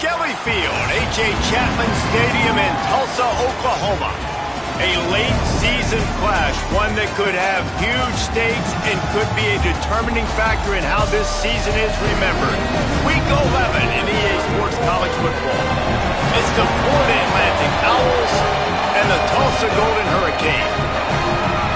Skelly Field, H.A. Chapman Stadium in Tulsa, Oklahoma. A late-season clash, one that could have huge stakes and could be a determining factor in how this season is remembered. Week 11 in EA Sports College Football. It's the Florida Atlantic Owls and the Tulsa Golden Hurricane.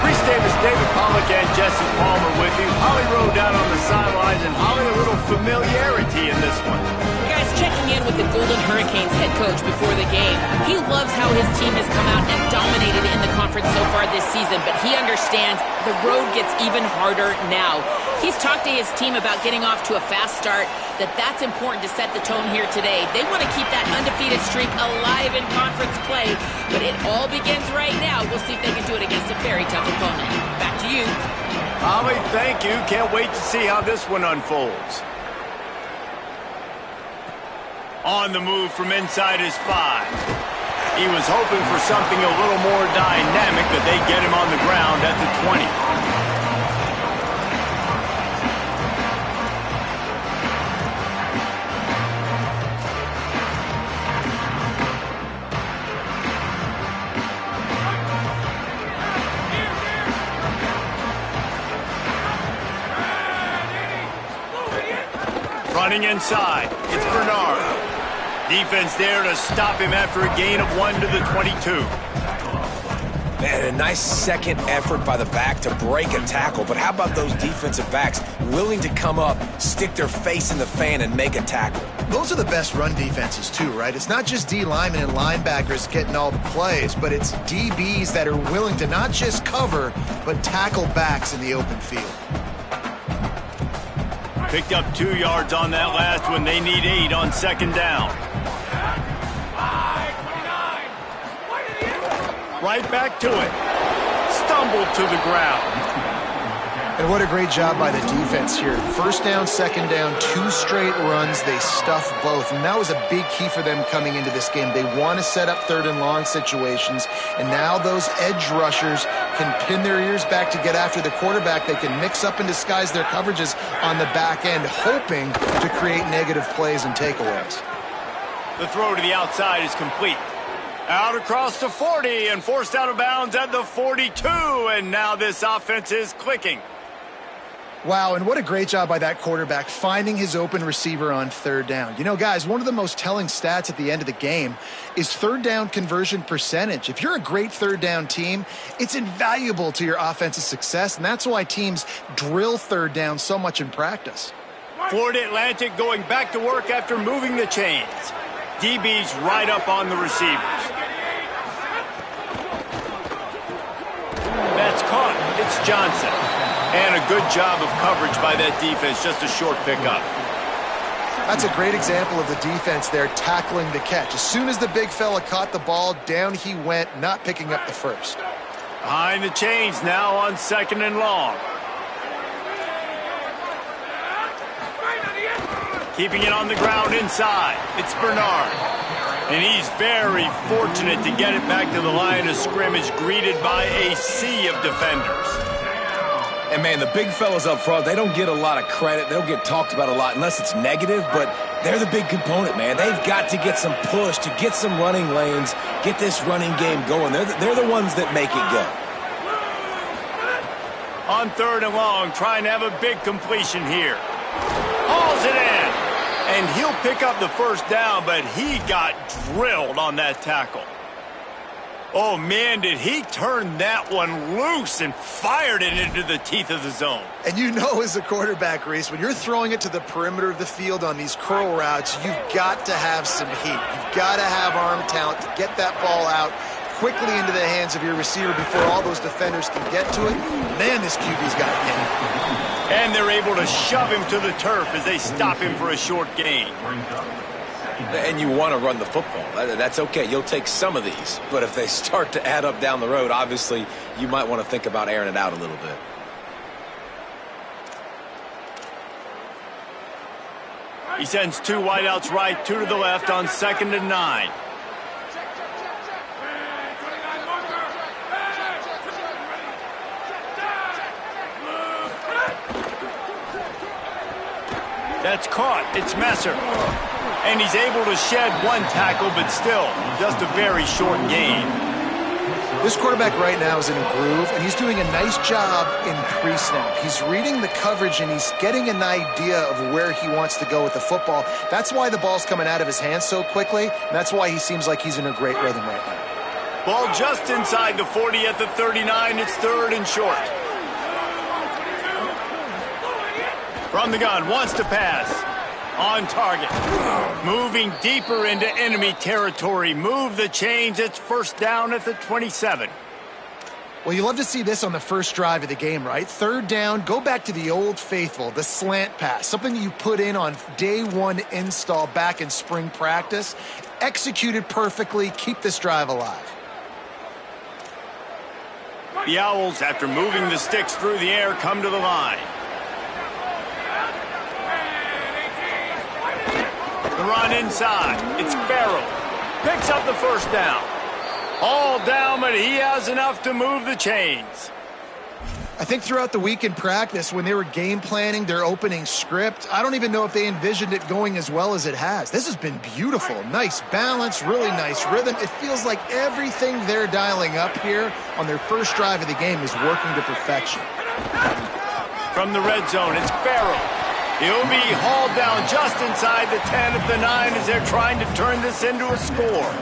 Reese Davis, David Pollock, and Jesse Palmer with you. Holly Rowe down on the sidelines, and Holly, a little familiarity in this one. Guys, checking in with the Golden Hurricanes head coach before the game. He loves how his team has come out and dominated in the conference so far this season, but he understands the road gets even harder now. He's talked to his team about getting off to a fast start, that's important to set the tone here today. They want to keep that undefeated streak alive in conference play, but it all begins right now. We'll see if they can do it against a very tough opponent. Back to you. Holly, thank you. Can't wait to see how this one unfolds. On the move from inside his 5. He was hoping for something a little more dynamic, but they get him on the ground at the 20. Running inside, it's Bernard. Defense there to stop him after a gain of 1 to the 22. Man, a nice second effort by the back to break a tackle, but how about those defensive backs willing to come up, stick their face in the fan, and make a tackle? Those are the best run defenses too, right? It's not just D linemen and linebackers getting all the plays, but it's DBs that are willing to not just cover, but tackle backs in the open field. Picked up 2 yards on that last one. They need 8 on second down. Right back to it. Stumbled to the ground. And what a great job by the defense here. First down, second down, 2 straight runs. They stuffed both. And that was a big key for them coming into this game. They want to set up third and long situations. And now those edge rushers can pin their ears back to get after the quarterback. They can mix up and disguise their coverages on the back end, hoping to create negative plays and takeaways. The throw to the outside is complete. Out across the 40 and forced out of bounds at the 42. And now this offense is clicking. Wow, and what a great job by that quarterback finding his open receiver on third down. You know, guys, one of the most telling stats at the end of the game is third down conversion percentage. If you're a great third down team, it's invaluable to your offensive success, and that's why teams drill third down so much in practice. Florida Atlantic going back to work after moving the chains. DB's right up on the receivers. That's caught. It's Johnson. And a good job of coverage by that defense, just a short pickup. That's a great example of the defense there tackling the catch. As soon as the big fella caught the ball, down he went, not picking up the first. Behind the chains now on second and long. Keeping it on the ground inside. It's Bernard. And he's very fortunate to get it back to the line of scrimmage, greeted by a sea of defenders. And, man, the big fellas up front, they don't get a lot of credit. They don't get talked about a lot unless it's negative, but they're the big component, man. They've got to get some push, to get some running lanes, get this running game going. They're the ones that make it go. On third and long, trying to have a big completion here. Hauls it in. And he'll pick up the first down, but he got drilled on that tackle. Oh, man, did he turn that one loose and fired it into the teeth of the zone. And you know, as a quarterback, Reese, when you're throwing it to the perimeter of the field on these curl routes, you've got to have some heat. You've got to have arm talent to get that ball out quickly into the hands of your receiver before all those defenders can get to it. Man, this QB's got a game. And they're able to shove him to the turf as they stop him for a short gain. And you want to run the football. That's okay. You'll take some of these. But if they start to add up down the road, obviously, you might want to think about airing it out a little bit. He sends 2 wideouts right, 2 to the left on second and 9. That's caught. It's Messer. And he's able to shed one tackle, but still, just a very short gain. This quarterback right now is in a groove, and he's doing a nice job in pre-snap. He's reading the coverage, and he's getting an idea of where he wants to go with the football. That's why the ball's coming out of his hands so quickly, and that's why he seems like he's in a great rhythm right now. Ball just inside the 40 at the 39. It's 3rd and short. From the gun, wants to pass. On target. Moving deeper into enemy territory. Move the chains. It's 1st down at the 27. Well, you love to see this on the first drive of the game, right? 3rd down, go back to the old faithful, the slant pass, something you put in on day 1 install back in spring practice. Executed perfectly. Keep this drive alive. The Owls, after moving the sticks through the air, come to the line. The run inside. It's Farrell. Picks up the 1st down. All down, but he has enough to move the chains. I think throughout the week in practice, when they were game planning their opening script, I don't even know if they envisioned it going as well as it has. This has been beautiful. Nice balance, really nice rhythm. It feels like everything they're dialing up here on their first drive of the game is working to perfection. From the red zone, it's Farrell. He'll be hauled down just inside the 10 at the 9 as they're trying to turn this into a score.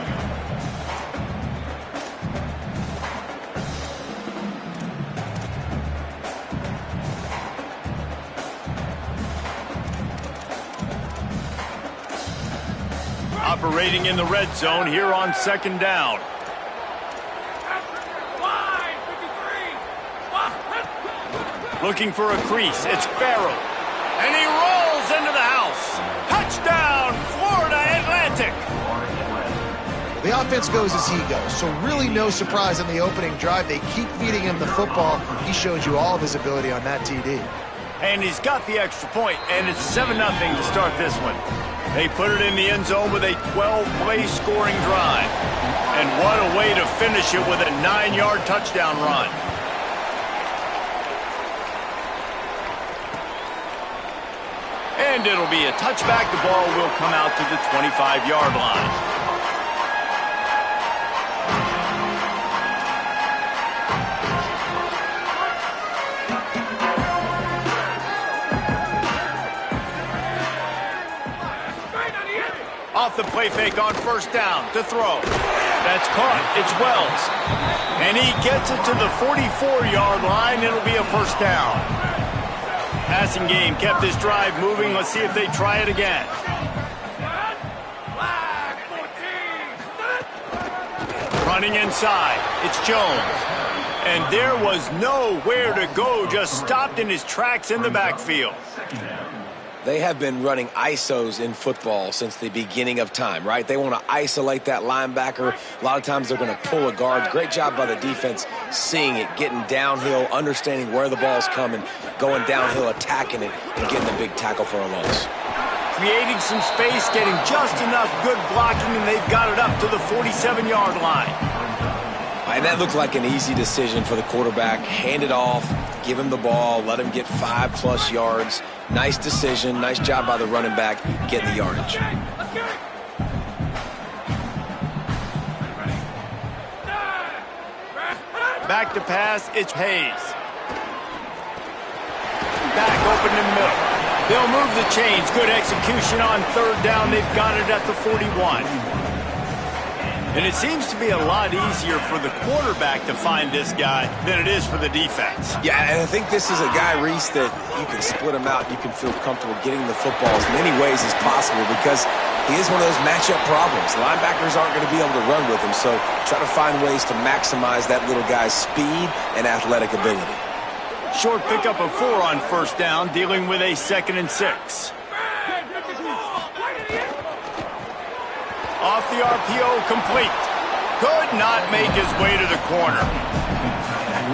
Operating in the red zone here on 2nd down. Looking for a crease. It's Farrell. And he rolls into the house. Touchdown, Florida Atlantic. The offense goes as he goes, so really no surprise on the opening drive. They keep feeding him the football. He showed you all of his ability on that TD. And he's got the extra point, and it's 7-0 to start this one. They put it in the end zone with a 12-play scoring drive. And what a way to finish it with a 9-yard touchdown run. And it'll be a touchback. The ball will come out to the 25-yard line. Off the play fake on 1st down to throw. That's caught. It's Wells. And he gets it to the 44-yard line. It'll be a 1st down. Passing game kept this drive moving. Let's see if they try it again. Running inside. It's Jones. And there was nowhere to go. Just stopped in his tracks in the backfield. They have been running ISOs in football since the beginning of time, right? They want to isolate that linebacker. A lot of times they're going to pull a guard. Great job by the defense seeing it, getting downhill, understanding where the ball's coming, going downhill, attacking it, and getting the big tackle for a loss. Creating some space, getting just enough good blocking, and they've got it up to the 47-yard line. And that looked like an easy decision for the quarterback. Hand it off, give him the ball, let him get 5+ yards. Nice decision. Nice job by the running back getting the yardage. Back to pass. It's Hayes. Back open in the middle. They'll move the chains. Good execution on 3rd down. They've got it at the 41. And it seems to be a lot easier for the quarterback to find this guy than it is for the defense. Yeah, and I think this is a guy, Reese, that you can split him out. You can feel comfortable getting the football as many ways as possible because he is one of those matchup problems. Linebackers aren't going to be able to run with him, so try to find ways to maximize that little guy's speed and athletic ability. Short pickup of 4 on 1st down, dealing with a 2nd and 6. Off the RPO, complete. Could not make his way to the corner.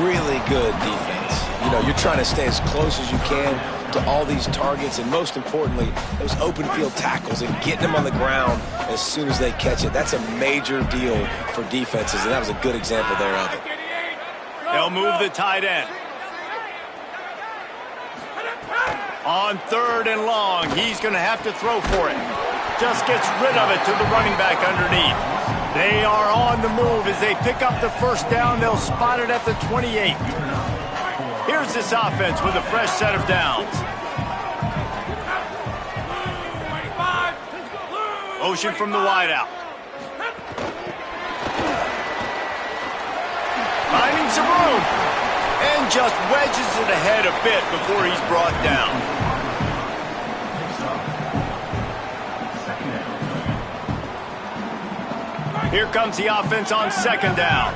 Really good defense. You know, you're trying to stay as close as you can to all these targets, and most importantly, those open field tackles and getting them on the ground as soon as they catch it. That's a major deal for defenses, and that was a good example there of it. They'll move the tight end. On 3rd and long, he's going to have to throw for it. just gets rid of it to the running back underneath. They are on the move as they pick up the first down. They'll spot it at the 28. Here's this offense with a fresh set of downs. Motion from the wideout. Finding some room. And just wedges it ahead a bit before he's brought down. Here comes the offense on second down.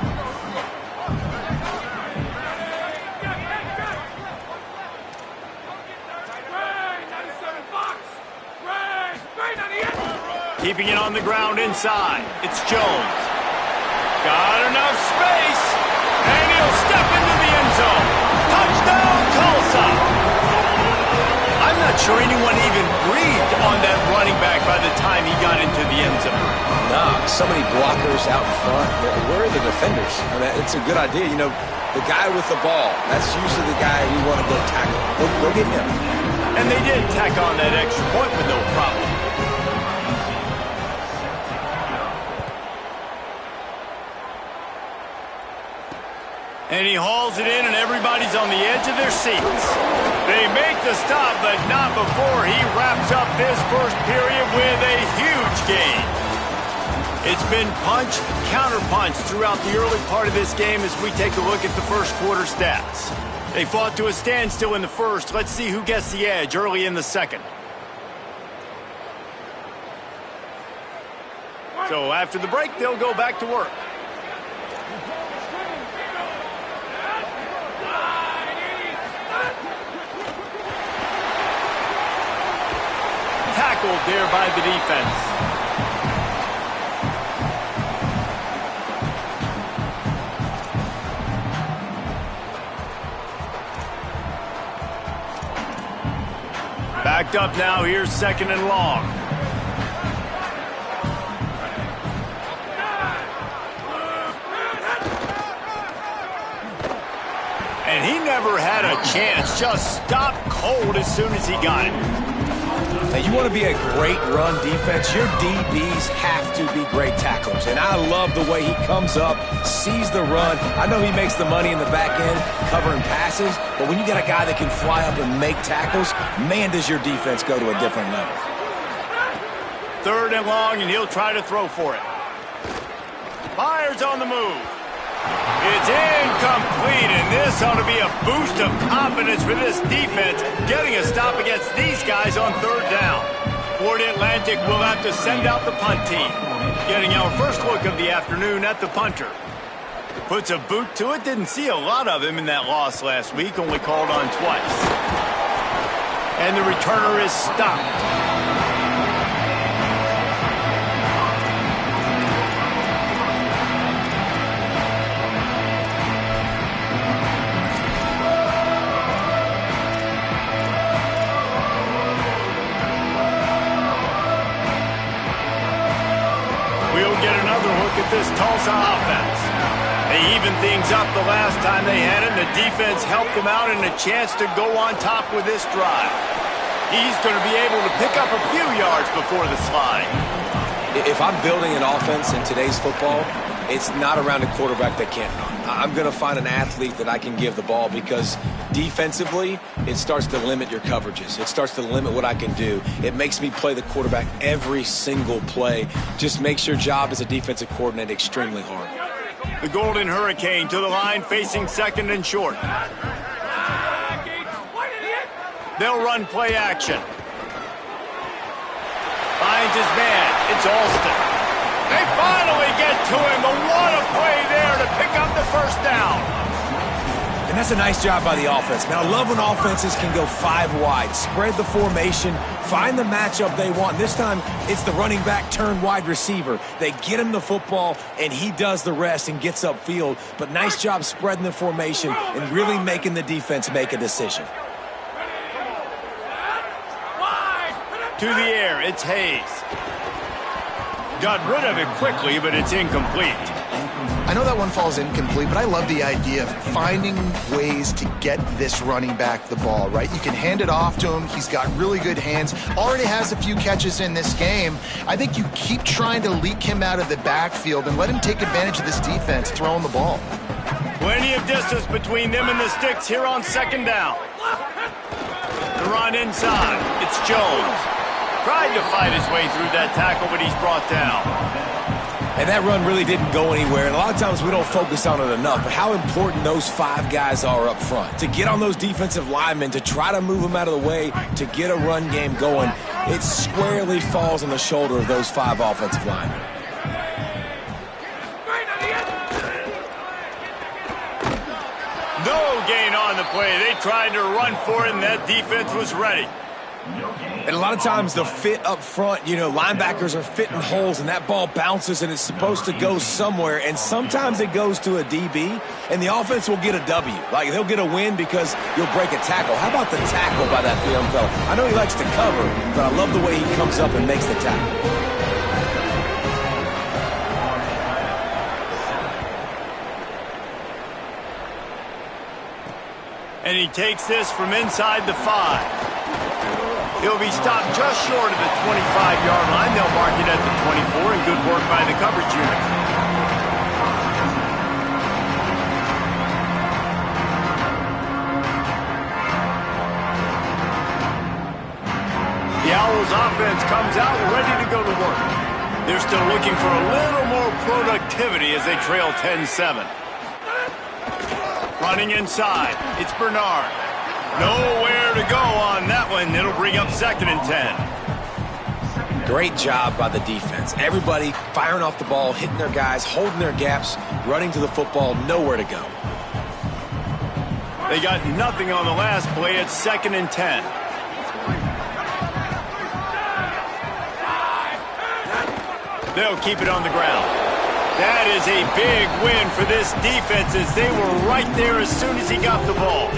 Keeping it on the ground inside. It's Jones. Got enough space. And he'll step into the end zone. Touchdown, Tulsa. I'm not sure anyone even breathed on that running back by the time he got into the end zone. Nah, so many blockers out in front. Where are the defenders? I mean, it's a good idea. You know, the guy with the ball, that's usually the guy we want to go tackle. Go get him. And they did tack on that extra point with no problem. And he hauls it in, and everybody's on the edge of their seats. They make the stop, but not before he wraps up this first period with a huge gain. It's been punch, counter-punch throughout the early part of this game as we take a look at the first quarter stats. They fought to a standstill in the first. Let's see who gets the edge early in the second. So after the break, they'll go back to work. Tackled there by the defense. Backed up now, here's second and long. And he never had a chance, just stopped cold as soon as he got it. Now, you want to be a great run defense, your DBs have to be great tacklers. And I love the way he comes up, sees the run. I know he makes the money in the back end covering passes, but when you get a guy that can fly up and make tackles, man, does your defense go to a different level. Third and long, and he'll try to throw for it. Myers on the move. It's incomplete, and this ought to be a boost of confidence for this defense, getting a stop against these guys on third down. For the Atlantic, we'll have to send out the punt team. Getting our first look of the afternoon at the punter. Puts a boot to it. Didn't see a lot of him in that loss last week, only called on twice. And the returner is stopped. This Tulsa offense. They evened things up the last time they had it, and the defense helped them out and a chance to go on top with this drive. He's going to be able to pick up a few yards before the slide. If I'm building an offense in today's football, it's not around a quarterback that can't run. I'm going to find an athlete that I can give the ball because defensively, it starts to limit your coverages. It starts to limit what I can do. It makes me play the quarterback every single play. Just makes your job as a defensive coordinator extremely hard. The Golden Hurricane to the line, facing second and short. They'll run play action. Finds his man. It's Alston. They finally get to him, but what a play there to pick up the first down. And that's a nice job by the offense. Man, I love when offenses can go 5 wide, spread the formation, find the matchup they want. This time, it's the running back turned wide receiver. They get him the football, and he does the rest and gets upfield. But nice job spreading the formation and really making the defense make a decision. To the air, it's Hayes. Got rid of it quickly, but it's incomplete. I know that one falls incomplete, but I love the idea of finding ways to get this running back the ball, right? You can hand it off to him. He's got really good hands. Already has a few catches in this game. I think you keep trying to leak him out of the backfield and let him take advantage of this defense throwing the ball. Plenty of distance between them and the sticks here on second down. The run inside. It's Jones. Tried to fight his way through that tackle, but he's brought down. And that run really didn't go anywhere. And a lot of times we don't focus on it enough. But how important those 5 guys are up front. To get on those defensive linemen, to try to move them out of the way, to get a run game going, it squarely falls on the shoulder of those 5 offensive linemen. No gain on the play. They tried to run for it, and that defense was ready. And a lot of times the fit up front, linebackers are fitting holes, and that ball bounces, and it's supposed to go somewhere. And sometimes it goes to a DB, and the offense will get a W. Like, they'll get a win because you'll break a tackle. How about the tackle by that young fella? I know he likes to cover, but I love the way he comes up and makes the tackle. And he takes this from inside the 5. He'll be stopped just short of the 25-yard line. They'll mark it at the 24, and good work by the coverage unit. The Owls offense comes out ready to go to work. They're still looking for a little more productivity as they trail 10-7. Running inside, it's Bernard. Nowhere to go on that one. It'll bring up 2nd and 10. Great job by the defense. Everybody firing off the ball, hitting their guys, holding their gaps, running to the football, nowhere to go. They got nothing on the last play. It's 2nd and 10. They'll keep it on the ground. That is a big win for this defense as they were right there as soon as he got the ball.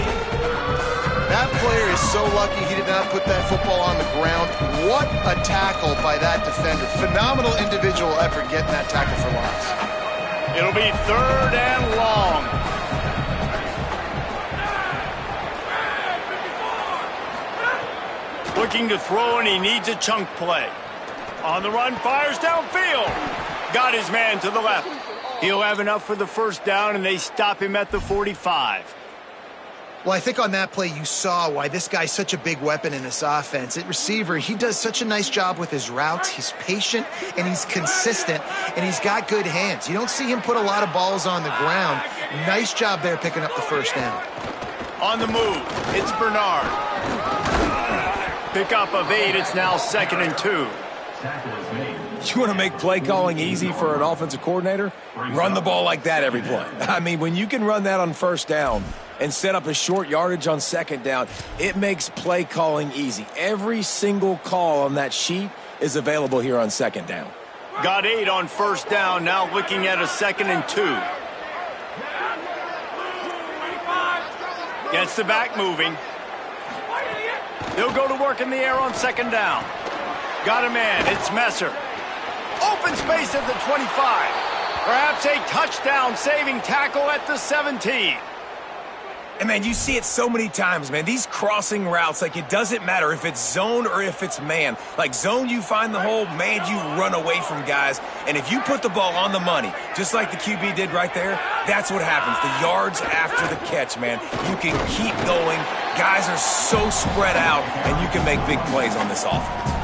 That player is so lucky he did not put that football on the ground. What a tackle by that defender. Phenomenal individual effort getting that tackle for loss. It'll be 3rd and long. Looking to throw, and he needs a chunk play. On the run, fires downfield. Got his man to the left. He'll have enough for the 1st down, and they stop him at the 45. Well, I think on that play you saw why this guy's such a big weapon in this offense. At receiver, he does such a nice job with his routes. He's patient, and he's consistent, and he's got good hands. You don't see him put a lot of balls on the ground. Nice job there picking up the 1st down. On the move, it's Bernard. Pickup of 8, it's now 2nd and 2. You want to make play calling easy for an offensive coordinator? Run the ball like that every play. I mean, when you can run that on 1st down and set up a short yardage on 2nd down, it makes play calling easy. Every single call on that sheet is available here on 2nd down. Got 8 on 1st down, now looking at a 2nd and 2. Gets the back moving. They'll go to work in the air on 2nd down. Got a man, it's Messer. Open space at the 25. Perhaps a touchdown-saving tackle at the 17. And, man, you see it so many times, man. These crossing routes, like, it doesn't matter if it's zone or if it's man. Like, zone, you find the hole. Man, you run away from guys. And if you put the ball on the money, just like the QB did right there, that's what happens. The yards after the catch, man. You can keep going. Guys are so spread out, and you can make big plays on this offense.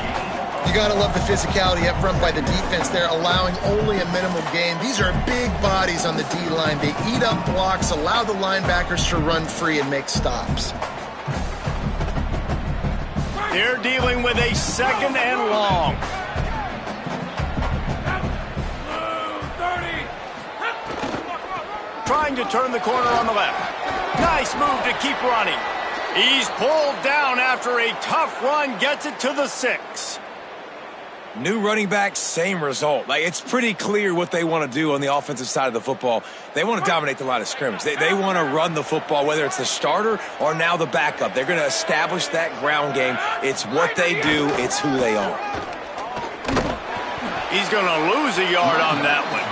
You got to love the physicality up front by the defense there, allowing only a minimum gain. These are big bodies on the D-line. They eat up blocks, allow the linebackers to run free and make stops. They're dealing with a 2nd and long. Trying to turn the corner on the left. Nice move to keep running. He's pulled down after a tough run, gets it to the 6. New running back, same result. Like, it's pretty clear what they want to do on the offensive side of the football. They want to dominate the line of scrimmage. They want to run the football, whether it's the starter or now the backup. They're going to establish that ground game. It's what they do. It's who they are. He's going to lose a yard on that one.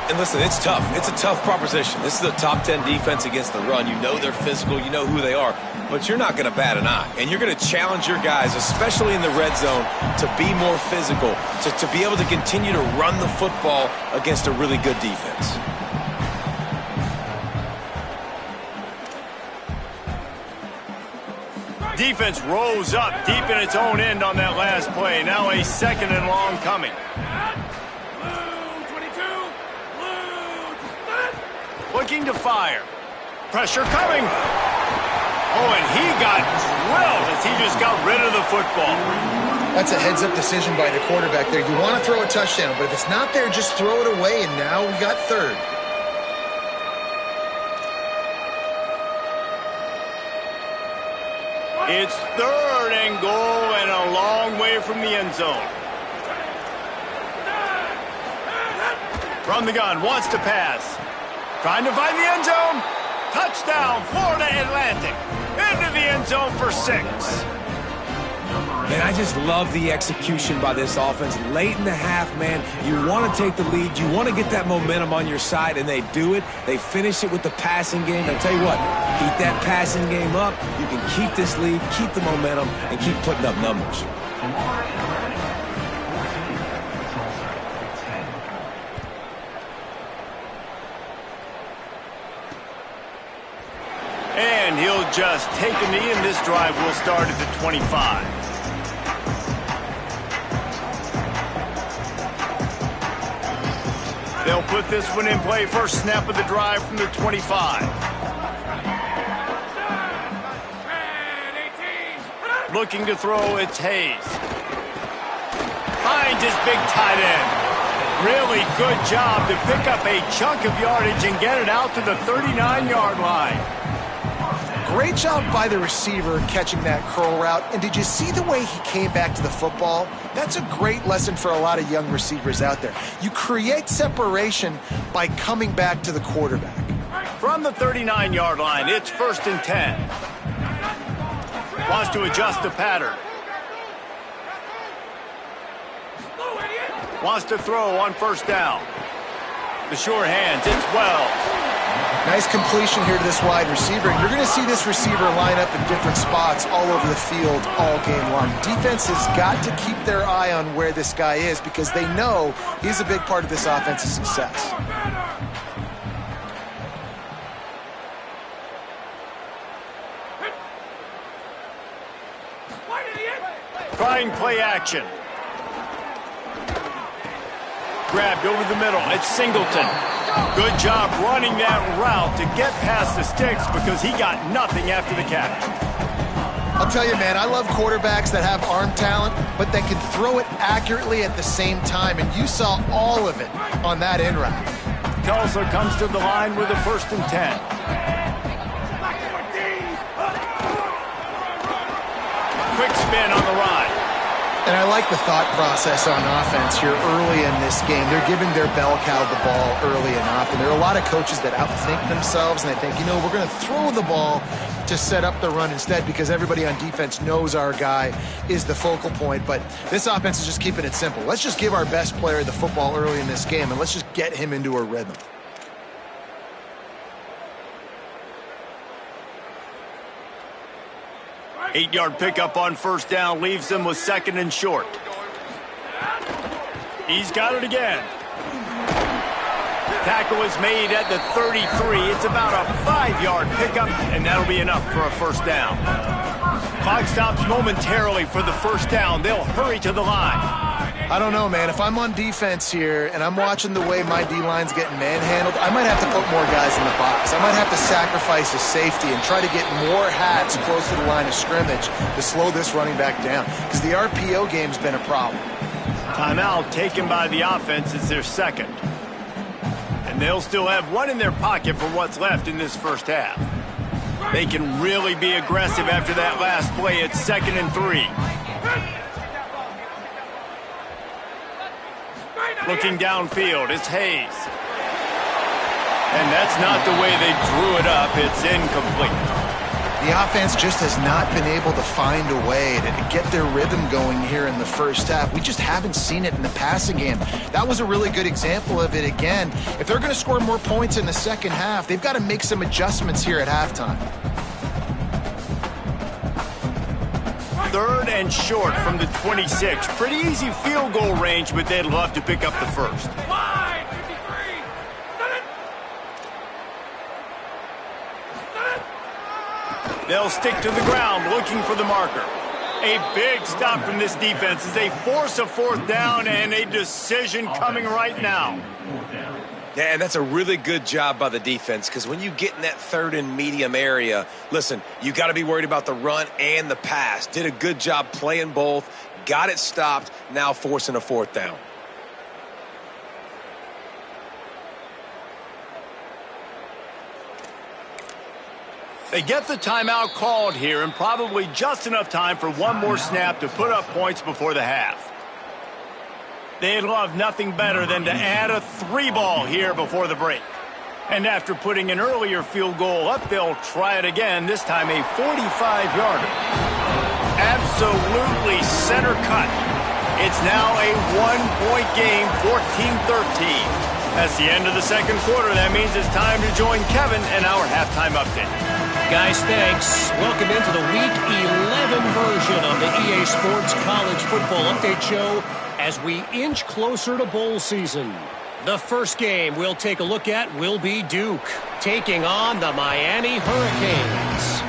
And listen, it's tough. It's a tough proposition. This is a top 10 defense against the run. You know they're physical. You know who they are. But you're not going to bat an eye. And you're going to challenge your guys, especially in the red zone, to be more physical, to be able to continue to run the football against a really good defense. Defense rose up deep in its own end on that last play. Now a 2nd and long coming. Looking to fire. Pressure coming. Oh, and he got drilled as he just got rid of the football. That's a heads-up decision by the quarterback there. You want to throw a touchdown, but if it's not there, just throw it away, and now we got 3rd. It's 3rd and goal and a long way from the end zone. From the gun, wants to pass. Trying to find the end zone. Touchdown, Florida Atlantic. Into the end zone for 6. Man, I just love the execution by this offense. Late in the half, man, you want to take the lead. You want to get that momentum on your side, and they do it. They finish it with the passing game. I'll tell you what, keep that passing game up. You can keep this lead, keep the momentum, and keep putting up numbers. And he'll just take a knee, and this drive will start at the 25. They'll put this one in play. First snap of the drive from the 25. Looking to throw, it's Hayes. Finds his big tight end. Really good job to pick up a chunk of yardage and get it out to the 39-yard line. Great job by the receiver catching that curl route. And did you see the way he came back to the football? That's a great lesson for a lot of young receivers out there. You create separation by coming back to the quarterback. From the 39-yard line, it's 1st and 10. Wants to adjust the pattern. Wants to throw on 1st down. The sure hands, it's Wells. Nice completion here to this wide receiver. And you're going to see this receiver line up in different spots all over the field all game long. Defense has got to keep their eye on where this guy is because they know he's a big part of this offense's success. Trying play action. Grabbed over the middle. It's Singleton. Good job running that route to get past the sticks because he got nothing after the catch. I'll tell you, man, I love quarterbacks that have arm talent, but that can throw it accurately at the same time, and you saw all of it on that in route. Tulsa comes to the line with a 1st and 10. Quick spin on the ride. And I like the thought process on offense here early in this game. They're giving their bell cow the ball early and often. There are a lot of coaches that outthink themselves, and they think, you know, we're going to throw the ball to set up the run instead because everybody on defense knows our guy is the focal point. But this offense is just keeping it simple. Let's just give our best player the football early in this game, and let's just get him into a rhythm. Eight-yard pickup on 1st down leaves them with 2nd and short. He's got it again. Tackle is made at the 33. It's about a 5-yard pickup, and that'll be enough for a 1st down. Clock stops momentarily for the 1st down. They'll hurry to the line. I don't know, man. If I'm on defense here and I'm watching the way my D-line's getting manhandled, I might have to put more guys in the box. I might have to sacrifice a safety and try to get more hats close to the line of scrimmage to slow this running back down because the RPO game's been a problem. Timeout taken by the offense is their 2nd. And they'll still have one in their pocket for what's left in this 1st half. They can really be aggressive after that last play. It's 2nd and 3. Looking downfield, it's Hayes. And that's not the way they drew it up. It's incomplete. The offense just has not been able to find a way to get their rhythm going here in the first half. We just haven't seen it in the passing game. That was a really good example of it again. If they're going to score more points in the second half, they've got to make some adjustments here at halftime. 3rd and short from the 26. Pretty easy field goal range, but they'd love to pick up the first. They'll stick to the ground looking for the marker. A big stop from this defense as they force a 4th down and a decision coming right now. Yeah, and that's a really good job by the defense, because when you get in that 3rd and medium area, listen, you got to be worried about the run and the pass. Did a good job playing both, got it stopped, now forcing a 4th down. They get the timeout called here, and probably just enough time for one more snap to put up points before the half. They'd love nothing better than to add a 3-ball here before the break. And after putting an earlier field goal up, they'll try it again, this time a 45-yarder. Absolutely center cut. It's now a 1-point game, 14-13. That's the end of the second quarter. That means it's time to join Kevin in our halftime update. Guys, thanks. Welcome into the Week 11 version of the EA Sports College Football Update Show as we inch closer to bowl season. The first game we'll take a look at will be Duke, taking on the Miami Hurricanes.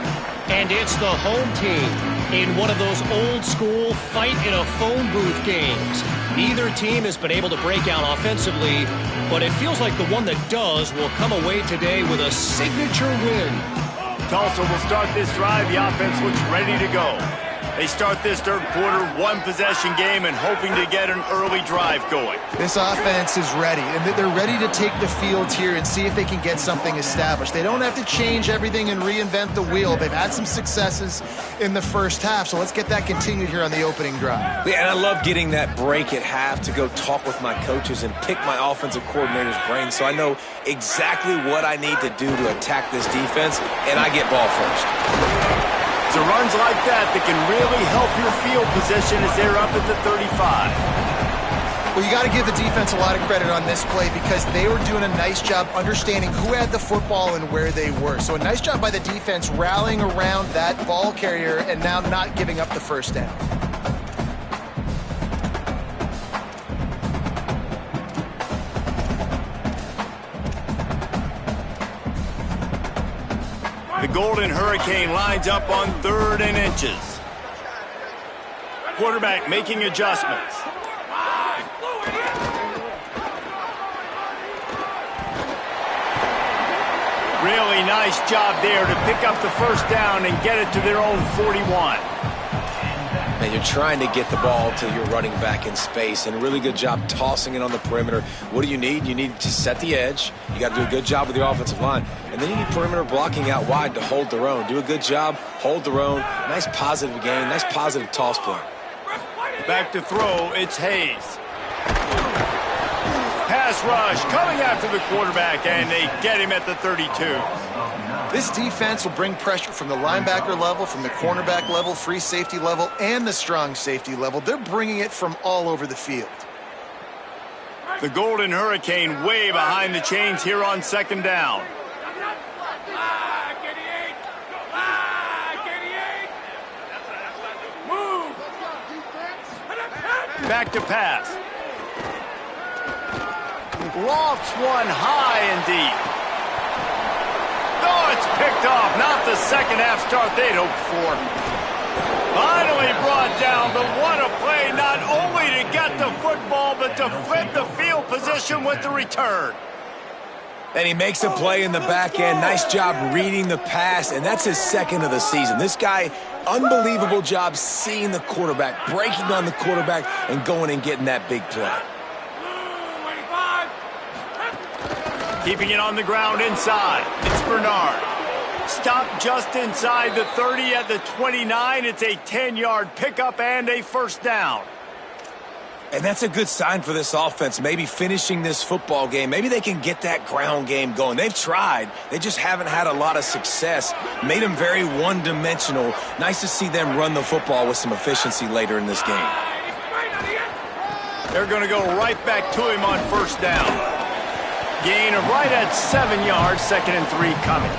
And it's the home team in one of those old-school fight-in-a-phone-booth games. Neither team has been able to break out offensively, but it feels like the one that does will come away today with a signature win. Tulsa will start this drive. The offense looks ready to go. They start this third quarter, 1-possession game, and hoping to get an early drive going. This offense is ready, and they're ready to take the field here and see if they can get something established. They don't have to change everything and reinvent the wheel. They've had some successes in the first half, so let's get that continued here on the opening drive. Yeah, and I love getting that break at half to go talk with my coaches and pick my offensive coordinator's brain so I know exactly what I need to do to attack this defense, and I get ball first. It's runs like that can really help your field position as they're up at the 35. Well, you got to give the defense a lot of credit on this play because they were doing a nice job understanding who had the football and where they were. So a nice job by the defense rallying around that ball carrier and now not giving up the first down. The Golden Hurricane lines up on 3rd and inches. Quarterback making adjustments. Really nice job there to pick up the first down and get it to their own 41. And you're trying to get the ball to your running back in space, and a really good job tossing it on the perimeter. What do you need? You need to set the edge. You got to do a good job with the offensive line. And then you need perimeter blocking out wide to hold their own. Do a good job, hold their own. Nice positive game, nice positive toss play. Back to throw, it's Hayes. Pass rush coming after the quarterback, and they get him at the 32. This defense will bring pressure from the linebacker level, from the cornerback level, free safety level, and the strong safety level. They're bringing it from all over the field. The Golden Hurricane way behind the chains here on 2nd down. Back to pass. Lofts one high and deep. Oh, it's picked off. Not the second half start they'd hoped for. Finally brought down, but what a play, not only to get the football, but to flip the field position with the return. And he makes a play in the back end. Nice job reading the pass, and that's his 2nd of the season. This guy, unbelievable job seeing the quarterback, breaking on the quarterback, and going and getting that big play. Keeping it on the ground inside. It's Bernard. Stopped just inside the 30 at the 29. It's a 10-yard pickup and a first down. And that's a good sign for this offense, maybe finishing this football game. Maybe they can get that ground game going. They've tried. They just haven't had a lot of success. Made them very one-dimensional. Nice to see them run the football with some efficiency later in this game. They're going to go right back to him on first down. Gain of right at 7 yards, 2nd and 3 coming.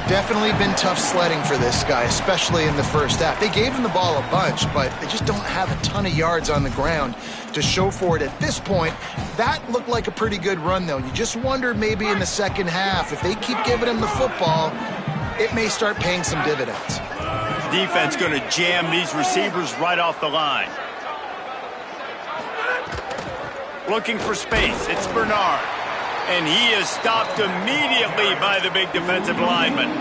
Definitely been tough sledding for this guy, especially in the first half. They gave him the ball a bunch, but they just don't have a ton of yards on the ground to show for it at this point. That looked like a pretty good run, though. You just wonder maybe in the second half, if they keep giving him the football, it may start paying some dividends. Defense going to jam these receivers right off the line. Looking for space. It's Bernard. And he is stopped immediately by the big defensive lineman.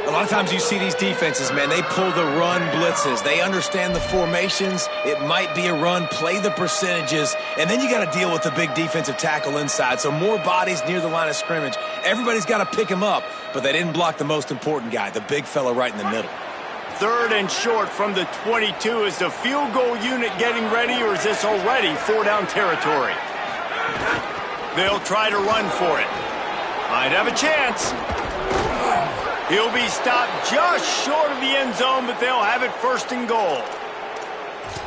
A lot of times you see these defenses, man, they pull the run blitzes. They understand the formations. It might be a run, play the percentages, and then you got to deal with the big defensive tackle inside. So more bodies near the line of scrimmage. Everybody's got to pick him up, but they didn't block the most important guy, the big fella right in the middle. 3rd and short from the 22. Is the field goal unit getting ready, or is this already 4-down territory? They'll try to run for it. Might have a chance. He'll be stopped just short of the end zone, but they'll have it 1st and goal.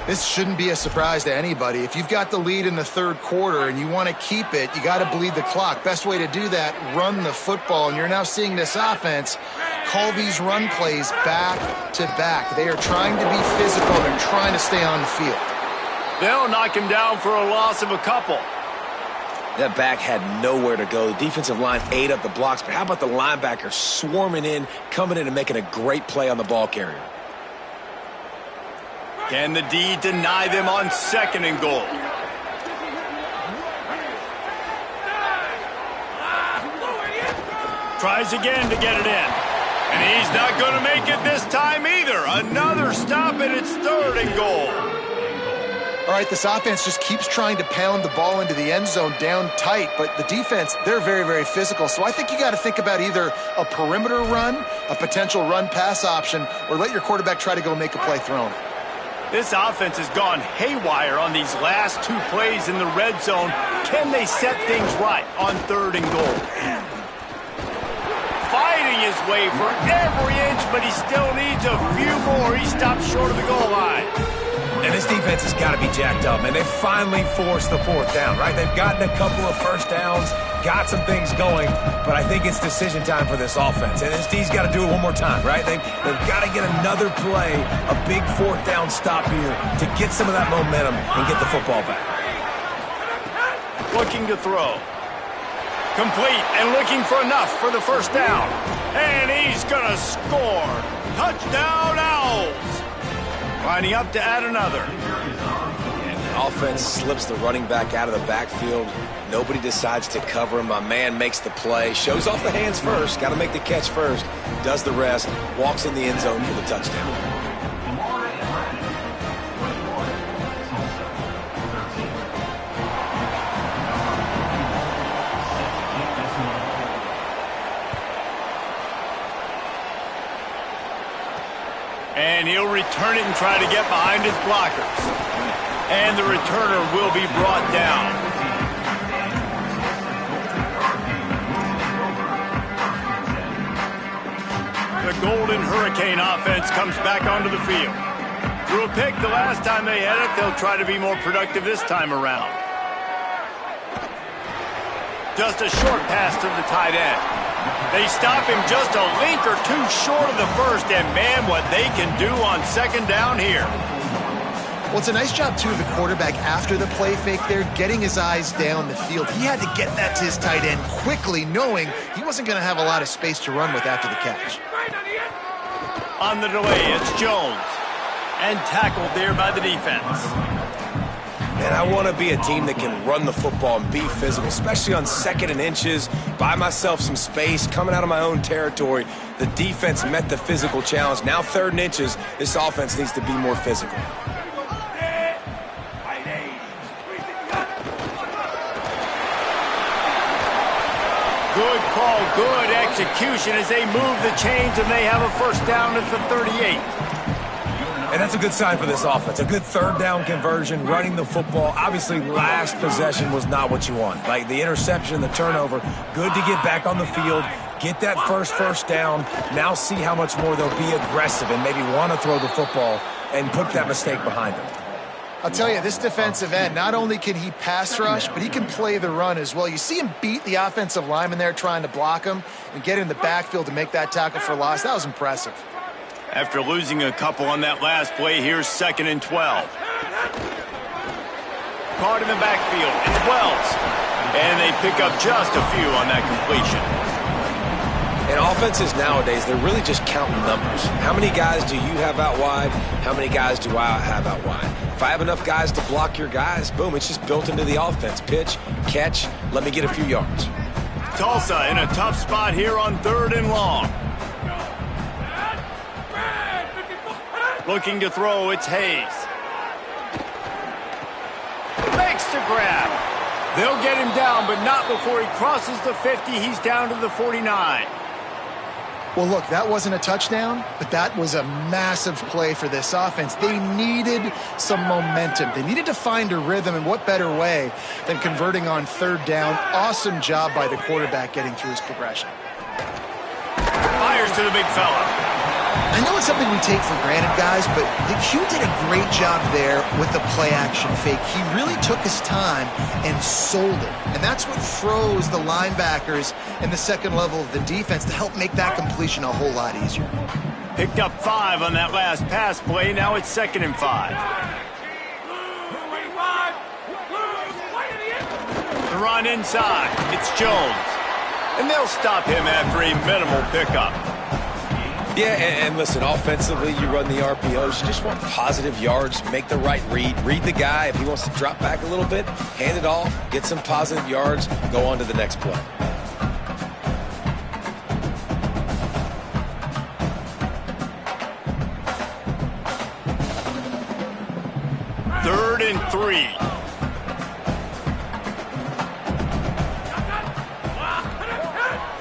This shouldn't be a surprise to anybody. If you've got the lead in the 3rd quarter and you want to keep it, you got to bleed the clock. Best way to do that, run the football. And you're now seeing this offense call these run plays back to back. They are trying to be physical. They're trying to stay on the field. They'll knock him down for a loss of a couple. That back had nowhere to go. The defensive line ate up the blocks, but how about the linebacker swarming in, coming in and making a great play on the ball carrier? Can the D deny them on 2nd and goal? Tries again to get it in. And he's not going to make it this time either. Another stop, and it's 3rd and goal. All right, this offense just keeps trying to pound the ball into the end zone down tight, but the defense, they're very, very physical. So I think you got to think about either a perimeter run, a potential run-pass option, or let your quarterback try to go make a play thrown. This offense has gone haywire on these last 2 plays in the red zone. Can they set things right on 3rd and goal? Fighting his way for every inch, but he still needs a few more. He stopped short of the goal line. And this defense has got to be jacked up, man. They finally forced the 4th down, right? They've gotten a couple of first downs, got some things going, but I think it's decision time for this offense. And this D's got to do it one more time, right? They've got to get another play, a big 4th down stop here to get some of that momentum and get the football back. Looking to throw. Complete and looking for enough for the 1st down. And he's going to score. Touchdown, Owls. Lining up to add another. And the offense slips the running back out of the backfield. Nobody decides to cover him. My man makes the play. Shows off the hands first. Got to make the catch first. Does the rest. Walks in the end zone for the touchdown. And he'll return it and try to get behind his blockers. And the returner will be brought down. The Golden Hurricane offense comes back onto the field. Threw a pick the last time they had it. They'll try to be more productive this time around. Just a short pass to the tight end. They stop him just a link or 2 short of the 1st, and man, what they can do on 2nd down here. Well, it's a nice job, too, of the quarterback after the play fake there, getting his eyes down the field. He had to get that to his tight end quickly, knowing he wasn't going to have a lot of space to run with after the catch. On the delay, it's Jones. And tackled there by the defense. And I want to be a team that can run the football and be physical, especially on 2nd and inches, buy myself some space, coming out of my own territory. The defense met the physical challenge. Now 3rd and inches, this offense needs to be more physical. Good call, good execution as they move the chains, and they have a 1st down at the 38. And that's a good sign for this offense. A good third down conversion, running the football. Obviously, last possession was not what you want. Like the interception, the turnover, good to get back on the field, get that first down. Now see how much more they'll be aggressive and maybe want to throw the football and put that mistake behind them. I'll tell you, this defensive end, not only can he pass rush, but he can play the run as well. You see him beat the offensive lineman there trying to block him and get in the backfield to make that tackle for loss. That was impressive. After losing a couple on that last play, here's 2nd and 12. Caught in the backfield. It's Wells. And they pick up just a few on that completion. And offenses nowadays, they're really just counting numbers. How many guys do you have out wide? How many guys do I have out wide? If I have enough guys to block your guys, boom, it's just built into the offense. Pitch, catch, let me get a few yards. Tulsa in a tough spot here on 3rd and long. Looking to throw, it's Hayes. Makes the grab. They'll get him down, but not before he crosses the 50. He's down to the 49. Well, look, that wasn't a touchdown, but that was a massive play for this offense. They needed some momentum. They needed to find a rhythm, and what better way than converting on 3rd down. Awesome job by the quarterback getting through his progression. Fires to the big fella. I know it's something we take for granted, guys, but Hugh did a great job there with the play-action fake. He really took his time and sold it. And that's what froze the linebackers in the second level of the defense to help make that completion a whole lot easier. Picked up 5 on that last pass play. Now it's 2nd and 5. The run inside. It's Jones. And they'll stop him after a minimal pickup. Yeah, and listen, offensively, you run the RPOs. You just want positive yards, make the right read the guy. If he wants to drop back a little bit, hand it off, get some positive yards, go on to the next play. Third and 3.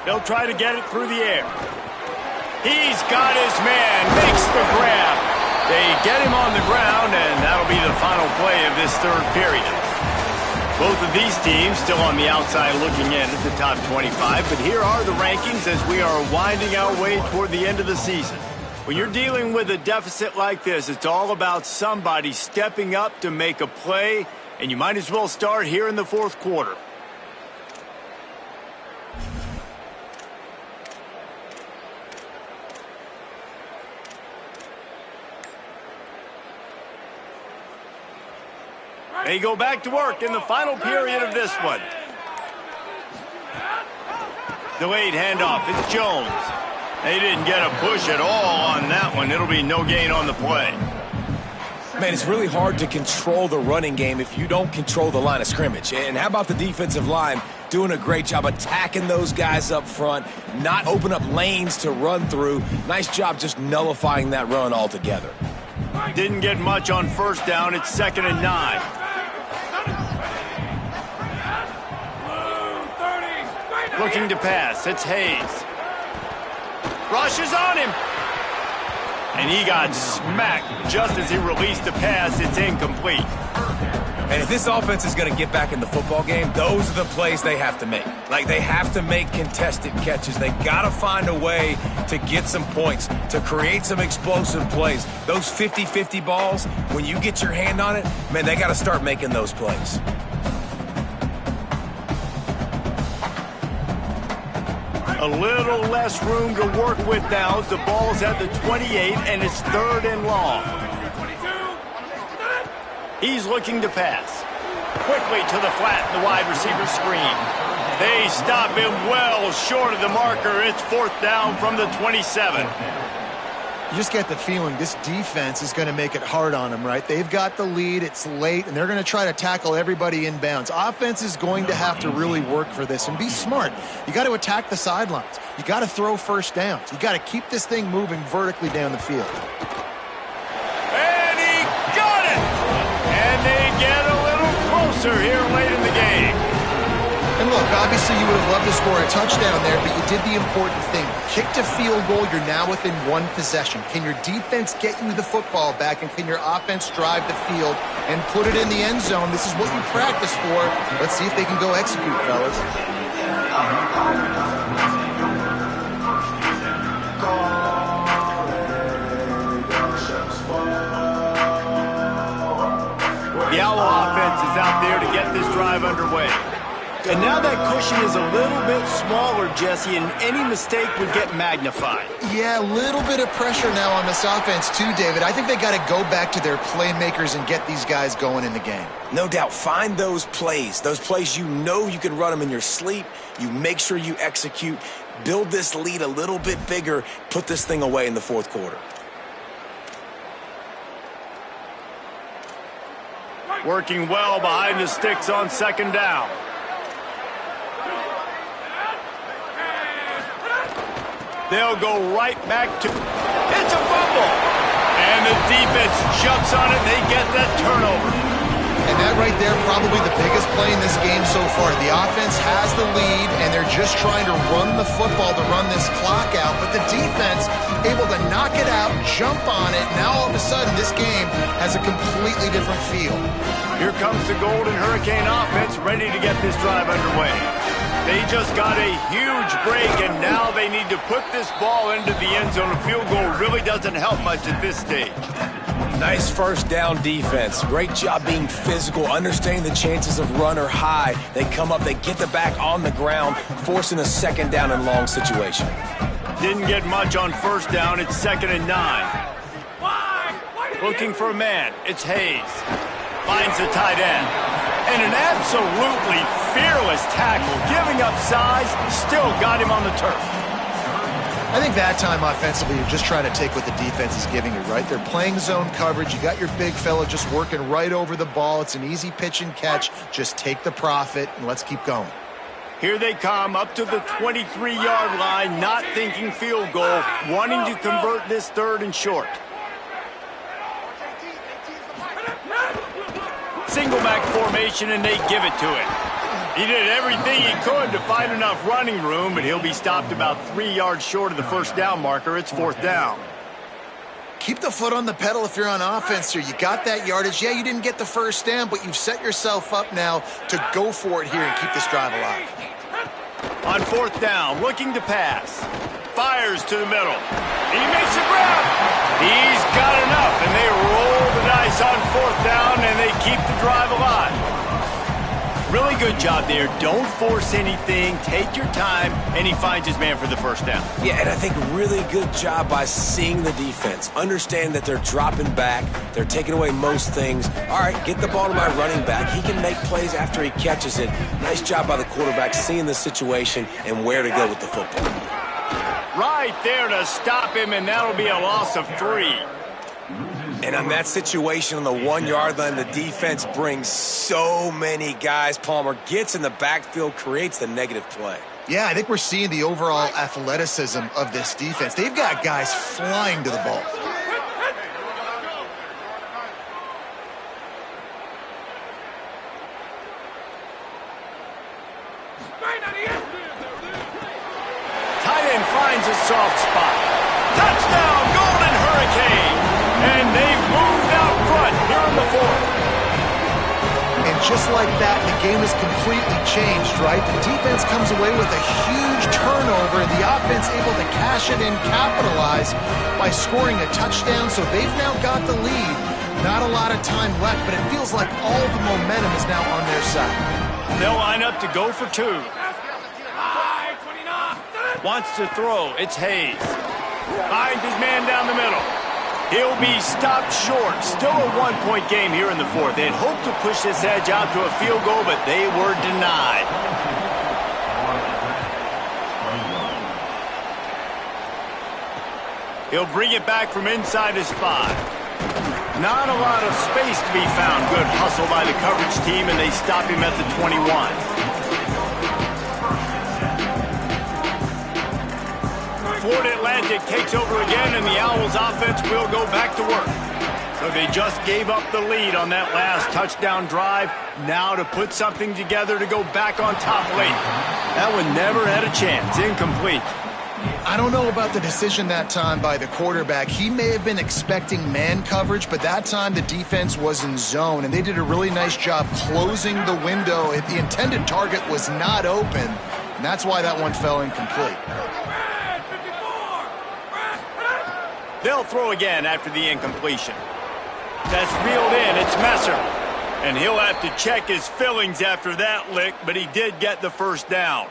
They'll try to get it through the air. He's got his man, makes the grab. They get him on the ground, and that'll be the final play of this 3rd period. Both of these teams still on the outside looking in at the top 25, but here are the rankings as we are winding our way toward the end of the season. When you're dealing with a deficit like this, it's all about somebody stepping up to make a play, and you might as well start here in the 4th quarter. They go back to work in the final period of this one. Delayed handoff. It's Jones. They didn't get a push at all on that one. It'll be no gain on the play. Man, it's really hard to control the running game if you don't control the line of scrimmage. And how about the defensive line doing a great job attacking those guys up front, not open up lanes to run through. Nice job just nullifying that run altogether. Didn't get much on 1st down. It's 2nd and 9. Looking to pass. It's Hayes. Rushes on him. And he got smacked just as he released the pass. It's incomplete. And if this offense is going to get back in the football game, those are the plays they have to make. Like, they have to make contested catches. They got to find a way to get some points, to create some explosive plays. Those 50-50 balls, when you get your hand on it, man, they got to start making those plays. A little less room to work with now as the ball's at the 28, and it's 3rd and long. He's looking to pass. Quickly to the flat, the wide receiver screen. They stop him well short of the marker. It's 4th down from the 27. You just get the feeling this defense is going to make it hard on them, right? They've got the lead, it's late, and they're going to try to tackle everybody inbounds. Offense is going to have to really work for this and be smart. You got to attack the sidelines. You got to throw 1st downs. You got to keep this thing moving vertically down the field. And he got it! And they get a little closer here late in the game. And look, obviously you would have loved to score a touchdown there, but you did the important thing. Kicked a field goal, you're now within one possession. Can your defense get you the football back, and can your offense drive the field and put it in the end zone? This is what you practice for. Let's see if they can go execute, fellas. The Owl offense is out there to get this drive underway. And now that cushion is a little bit smaller, Jesse, and any mistake would get magnified. Yeah, a little bit of pressure now on this offense too, David. I think they got to go back to their playmakers and get these guys going in the game. No doubt. Find those plays you know you can run them in your sleep. You make sure you execute. Build this lead a little bit bigger. Put this thing away in the fourth quarter. Working well behind the sticks on second down. They'll go right back to... It's a fumble! And the defense jumps on it, and they get that turnover. And that right there, probably the biggest play in this game so far. The offense has the lead, and they're just trying to run the football to run this clock out. But the defense able to knock it out, jump on it. Now all of a sudden, this game has a completely different feel. Here comes the Golden Hurricane offense ready to get this drive underway. They just got a huge break, and now they need to put this ball into the end zone. A field goal really doesn't help much at this stage. Nice first down defense. Great job being physical, understanding the chances of run are high. They come up, they get the back on the ground, forcing a second down and long situation. Didn't get much on first down. It's 2nd and 9. Looking for a man. It's Hayes. Finds the tight end. And an absolutely fearless tackle. Giving up size, still got him on the turf. I think that time offensively, you're just trying to take what the defense is giving you, right? They're playing zone coverage. You got your big fella just working right over the ball. It's an easy pitch and catch. Just take the profit, and let's keep going. Here they come up to the 23-yard line, not thinking field goal, wanting to convert this 3rd and short. Single back formation, and they give it to him. He did everything he could to find enough running room, but he'll be stopped about 3 yards short of the first down marker. It's 4th down. Keep the foot on the pedal if you're on offense here. You got that yardage. Yeah, you didn't get the first down, but you've set yourself up now to go for it here and keep this drive alive. On 4th down, looking to pass. Fires to the middle. He makes a grab. He's got enough, and they roll the dice on 4th down, and they keep the drive alive. Really good job there. Don't force anything. Take your time, and he finds his man for the first down. Yeah, and I think really good job by seeing the defense. Understand that they're dropping back. They're taking away most things. All right, get the ball to my running back. He can make plays after he catches it. Nice job by the quarterback seeing the situation and where to go with the football. Right there to stop him, and that'll be a loss of 3. And on that situation on the 1-yard line, the defense brings so many guys. Palmer gets in the backfield, creates the negative play. Yeah, I think we're seeing the overall athleticism of this defense. They've got guys flying to the ball. Tight end finds a soft spot. Touchdown, Golden Hurricane! And they've moved out front here in the 4th. And just like that, the game is completely changed, right? The defense comes away with a huge turnover, and the offense able to cash it in, capitalize by scoring a touchdown. So they've now got the lead. Not a lot of time left, but it feels like all the momentum is now on their side. They'll line up to go for 2. Wants to throw. It's Hayes. Finds his man down the middle. He'll be stopped short. Still a 1-point game here in the 4th. They'd hoped to push this edge out to a field goal, but they were denied. He'll bring it back from inside his 5. Not a lot of space to be found. Good hustle by the coverage team, and they stop him at the 21. Florida Atlantic takes over again, and the Owls offense will go back to work. So they just gave up the lead on that last touchdown drive. Now to put something together to go back on top late. That one never had a chance. Incomplete. I don't know about the decision that time by the quarterback. He may have been expecting man coverage, but that time the defense was in zone, and they did a really nice job closing the window. The intended target was not open, and that's why that one fell incomplete. They'll throw again after the incompletion. That's reeled in. It's Messer. And he'll have to check his fillings after that lick, but he did get the first down.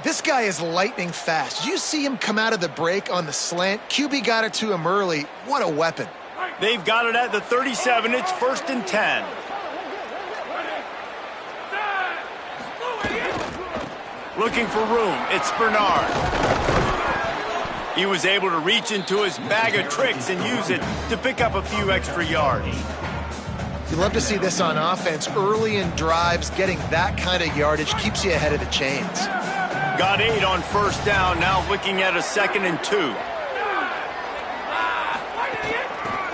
This guy is lightning fast. Did you see him come out of the break on the slant? QB got it to him early. What a weapon. They've got it at the 37. It's 1st and 10. Looking for room. It's Bernard. He was able to reach into his bag of tricks and use it to pick up a few extra yards. You love to see this on offense. Early in drives, getting that kind of yardage keeps you ahead of the chains. Got 8 on 1st down, now looking at a 2nd and 2.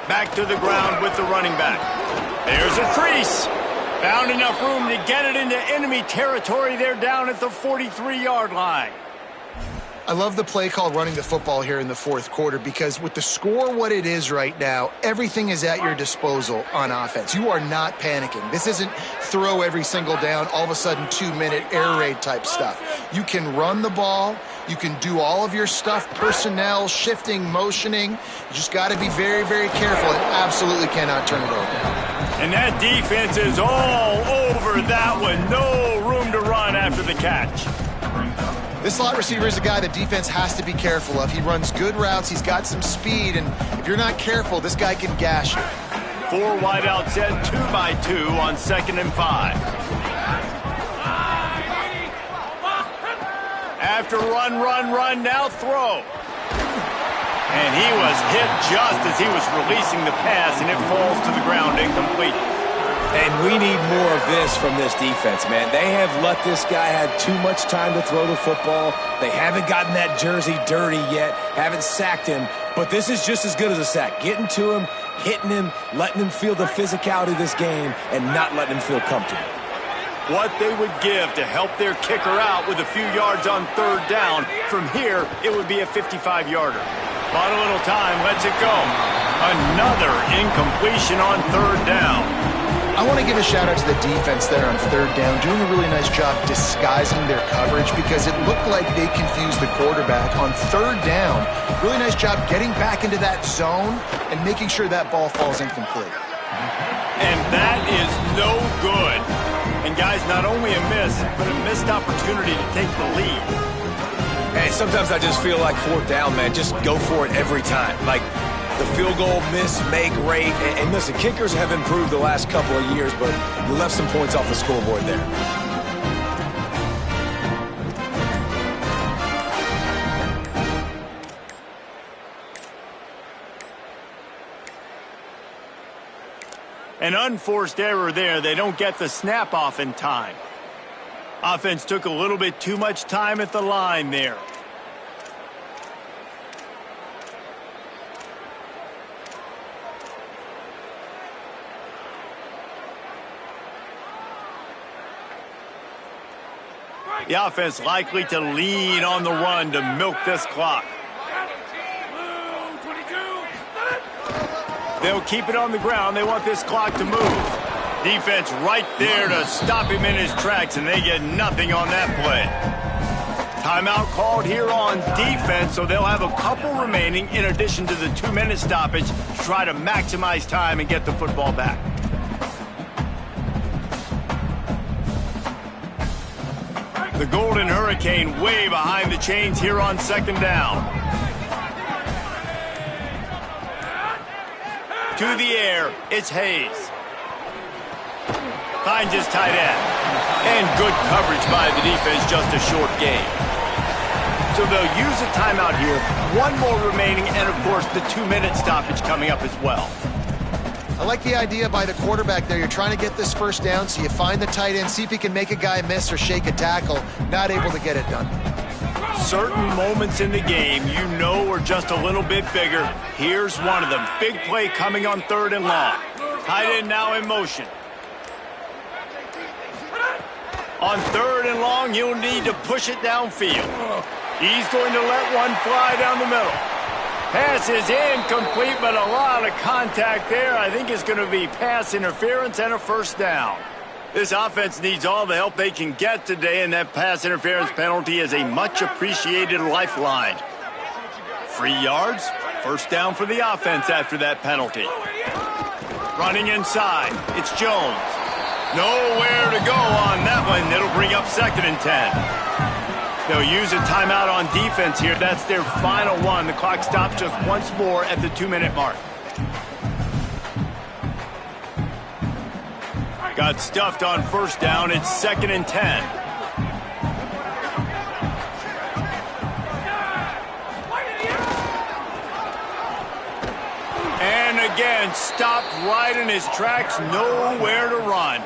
Back to the ground with the running back. There's a crease. Found enough room to get it into enemy territory. They're down at the 43-yard line. I love the play call running the football here in the fourth quarter because with the score what it is right now, everything is at your disposal on offense. You are not panicking. This isn't throw every single down, all of a sudden 2-minute air raid type stuff. You can run the ball. You can do all of your stuff, personnel, shifting, motioning. You just got to be very, very careful and absolutely cannot turn it over. And that defense is all over that one. No room to run after the catch. This slot receiver is a guy the defense has to be careful of. He runs good routes. He's got some speed, and if you're not careful, this guy can gash you. 4 wideouts set 2 by 2 on 2nd and 5. After run, now throw. And he was hit just as he was releasing the pass, and it falls to the ground incomplete. And we need more of this from this defense, man. They have let this guy have too much time to throw the football. They haven't gotten that jersey dirty yet, haven't sacked him. But this is just as good as a sack. Getting to him, hitting him, letting him feel the physicality of this game, and not letting him feel comfortable. What they would give to help their kicker out with a few yards on 3rd down. From here, it would be a 55-yarder. Bought a little time, lets it go. Another incompletion on 3rd down. I want to give a shout out to the defense there on 3rd down, doing a really nice job disguising their coverage because it looked like they confused the quarterback on 3rd down. Really nice job getting back into that zone and making sure that ball falls incomplete. And that is no good. And guys, not only a miss, but a missed opportunity to take the lead. Hey, sometimes I just feel like 4th down, man. Just go for it every time. Like, the field goal miss, make rate. And listen, kickers have improved the last couple of years, but you left some points off the scoreboard there. An unforced error there. They don't get the snap off in time. Offense took a little bit too much time at the line there. The offense likely to lean on the run to milk this clock. They'll keep it on the ground. They want this clock to move. Defense right there to stop him in his tracks, and they get nothing on that play. Timeout called here on defense, so they'll have a couple remaining in addition to the 2-minute stoppage to try to maximize time and get the football back. The Golden Hurricane way behind the chains here on 2nd down. To the air, it's Hayes. Finds his tight end. And good coverage by the defense, just a short gain. So they'll use a timeout here. 1 more remaining, and of course the 2-minute stoppage coming up as well. I like the idea by the quarterback there. You're trying to get this 1st down, so you find the tight end, see if he can make a guy miss or shake a tackle. Not able to get it done. certain moments in the game you know are just a little bit bigger. Here's one of them. Big play coming on 3rd and long. Tight end now in motion. On 3rd and long, he'll need to push it downfield. He's going to let one fly down the middle. Pass is incomplete, but a lot of contact there. I think it's going to be pass interference and a first down. This offense needs all the help they can get today, and that pass interference penalty is a much-appreciated lifeline. 3 yards, first down for the offense after that penalty. Running inside, it's Jones. Nowhere to go on that one. It'll bring up 2nd and 10. They'll use a timeout on defense here. That's their final one. The clock stops just once more at the 2-minute mark. Got stuffed on first down. It's 2nd and 10. And again, stopped right in his tracks. Nowhere to run.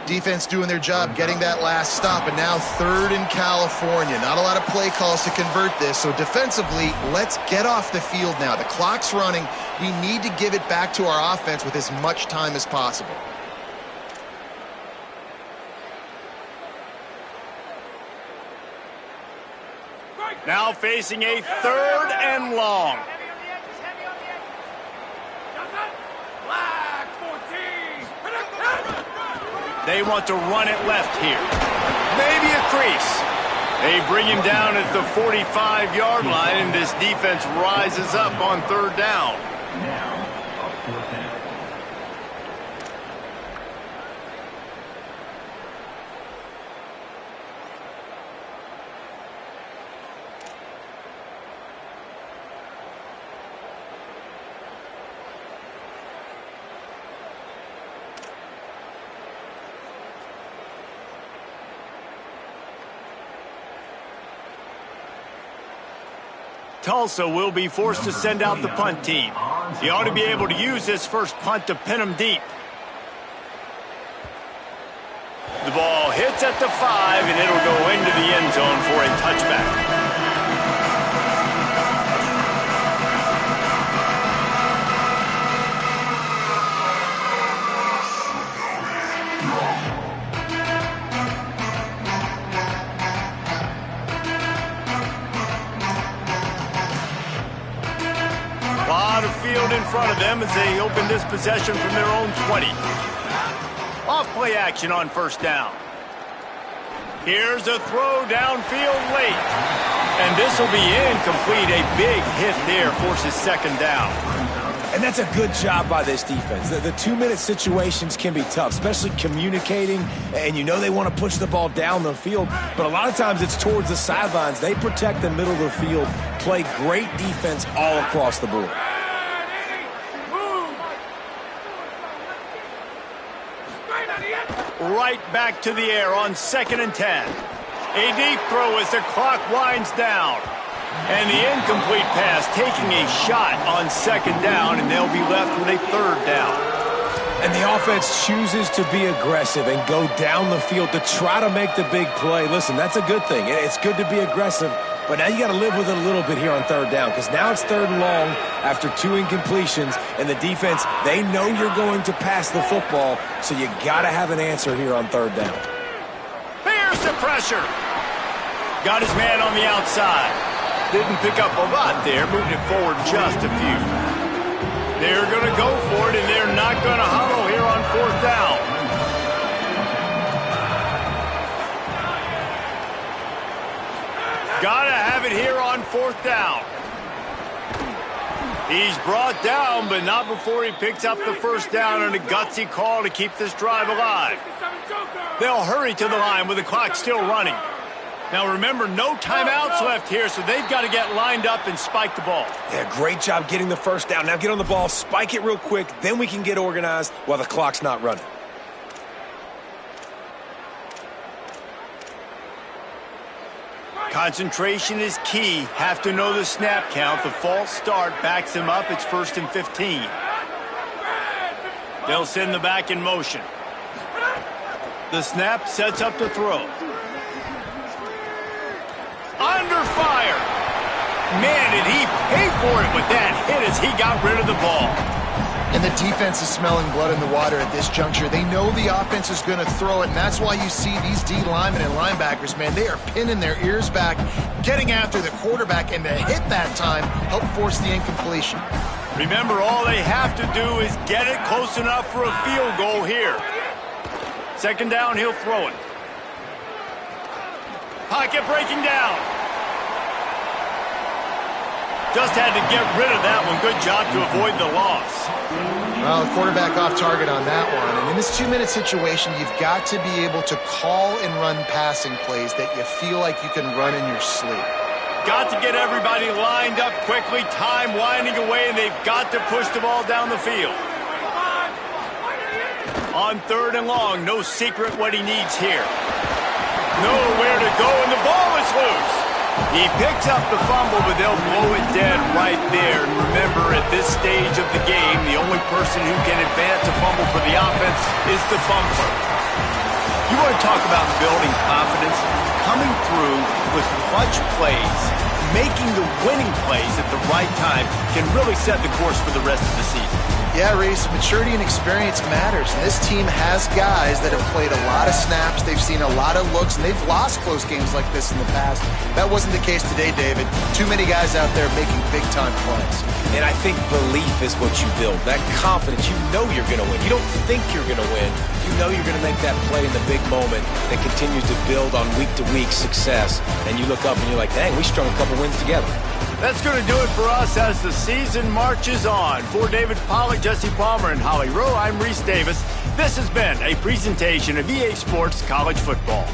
Defense doing their job, getting that last stop, and now 3rd in California. Not a lot of play calls to convert this, so defensively, let's get off the field now. The clock's running. We need to give it back to our offense with as much time as possible. Now facing a 3rd and long. They want to run it left here. Maybe a crease. They bring him down at the 45-yard line, and this defense rises up on 3rd down. Tulsa will be forced to send out the punt team. He ought to be able to use this first punt to pin him deep. The ball hits at the 5, and it'll go into the end zone for a touchback. Field in front of them as they open this possession from their own 20. Off play action on first down. Here's a throw downfield late. And this will be incomplete. A big hit there forces 2nd down. And that's a good job by this defense. The 2-minute situations can be tough, especially communicating, and you know they want to push the ball down the field, but a lot of times it's towards the sidelines. They protect the middle of the field, play great defense all across the board. Right back to the air on 2nd and 10. A deep throw as the clock winds down. And the incomplete pass taking a shot on 2nd down, and they'll be left with a 3rd down. And the offense chooses to be aggressive and go down the field to try to make the big play. Listen, that's a good thing. It's good to be aggressive, but now you got to live with it a little bit here on 3rd down, because now it's 3rd and long after 2 incompletions, and the defense, they know you're going to pass the football, so you got to have an answer here on 3rd down. There's the pressure. Got his man on the outside. Didn't pick up a lot there, moving it forward just a few. They're going to go for it, and they're not going to huddle here on 4th down. Gotta have it here on 4th down. He's brought down, but not before he picks up the first down, and a gutsy call to keep this drive alive. They'll hurry to the line with the clock still running. Now remember, no timeouts left here, so they've got to get lined up and spike the ball. Yeah, great job getting the first down. Now get on the ball, spike it real quick, then we can get organized while the clock's not running. Concentration is key. Have to know the snap count. The false start backs them up. It's 1st and 15. They'll send the back in motion. The snap sets up the throw. Under fire. Man, did he pay for it with that hit as he got rid of the ball. And the defense is smelling blood in the water at this juncture. They know the offense is going to throw it, and that's why you see these D linemen and linebackers, man, they are pinning their ears back, getting after the quarterback, and the hit that time helped force the incompletion. Remember, all they have to do is get it close enough for a field goal here. Second down, he'll throw it. Pocket breaking down. Just had to get rid of that one. Good job to avoid the loss. Well, the quarterback off target on that one. And in this 2-minute situation, you've got to be able to call and run passing plays that you feel like you can run in your sleep. Got to get everybody lined up quickly. Time winding away, and they've got to push the ball down the field. On 3rd and long, no secret what he needs here. Nowhere to go, and the ball is loose. He picks up the fumble, but they'll blow it dead right there. And remember, at this stage of the game, the only person who can advance a fumble for the offense is the fumbler. You want to talk about building confidence? Coming through with clutch plays, making the winning plays at the right time can really set the course for the rest of the season. Yeah, Reese, maturity and experience matters. And this team has guys that have played a lot of snaps. They've seen a lot of looks, and they've lost close games like this in the past. That wasn't the case today, David. Too many guys out there making big-time plays. And I think belief is what you build. That confidence, you know you're going to win. You don't think you're going to win. You know you're going to make that play in the big moment that continues to build on week-to-week success. And you look up and you're like, dang, we strung a couple wins together. That's going to do it for us as the season marches on. For David Pollack, Jesse Palmer, and Holly Rowe, I'm Reese Davis. This has been a presentation of EA Sports College Football.